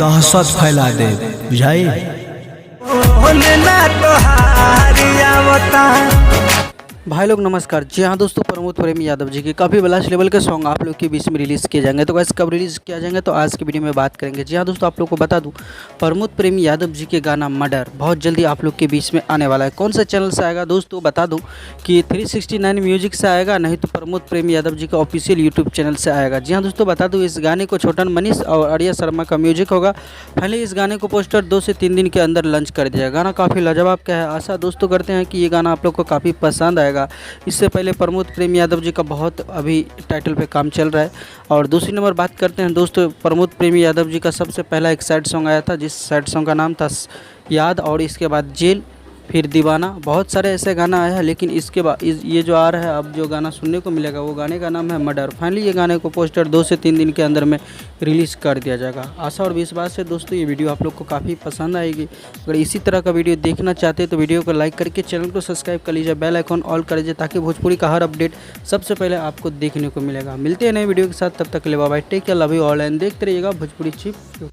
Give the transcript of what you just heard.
दहशत फैला दे, बुझाई। भाई लोग नमस्कार। जी हाँ दोस्तों, प्रमोद प्रेमी यादव जी के काफ़ी ब्लास्ट लेवल के सॉन्ग आप लोग के बीच में रिलीज़ किए जाएंगे। तो गाइस कब रिलीज़ किया जाएंगे तो आज की वीडियो में बात करेंगे। जी हाँ दोस्तों, आप लोग को बता दूं, प्रमोद प्रेमी यादव जी के गाना मर्डर बहुत जल्दी आप लोग के बीच में आने वाला है। कौन सा चैनल से आएगा दोस्तों बता दूँ कि 369 म्यूजिक से आएगा, नहीं तो प्रमोद प्रेमी यादव जी का ऑफिशियल यूट्यूब चैनल से आएगा। जी हाँ दोस्तों, बता दूँ इस गाने को छोटन मनीष और आर्या शर्मा का म्यूजिक होगा। पहले इस गाने को पोस्टर 2 से 3 दिन के अंदर लॉन्च कर दिया। गाना काफ़ी लाजवाब क्या है, आशा दोस्तों करते हैं कि ये गाना आप लोग को काफ़ी पसंद आएगा। इससे पहले प्रमोद प्रेमी यादव जी का बहुत अभी टाइटल पे काम चल रहा है। और दूसरी नंबर बात करते हैं दोस्तों, प्रमोद प्रेमी यादव जी का सबसे पहला एक सैड सॉन्ग आया था, जिस सैड सॉन्ग का नाम था याद, और इसके बाद जेल, फिर दीवाना। बहुत सारे ऐसे गाना आया है, लेकिन इसके बाद ये जो आ रहा है अब जो गाना सुनने को मिलेगा वो गाने का नाम है मर्डर। फाइनली ये गाने को पोस्टर 2 से 3 दिन के अंदर में रिलीज़ कर दिया जाएगा। आशा और विश्वास से दोस्तों ये वीडियो आप लोग को काफ़ी पसंद आएगी। अगर इसी तरह का वीडियो देखना चाहते हैं तो वीडियो को लाइक करके चैनल को सब्सक्राइब कर लीजिए, बेल आइकॉन ऑल कर लीजिए, ताकि भोजपुरी का हर अपडेट सबसे पहले आपको देखने को मिलेगा। मिलते हैं नए वीडियो के साथ, तब तक के लिए bye bye, take care, love you all and देखते रहिएगा भोजपुरी चिप।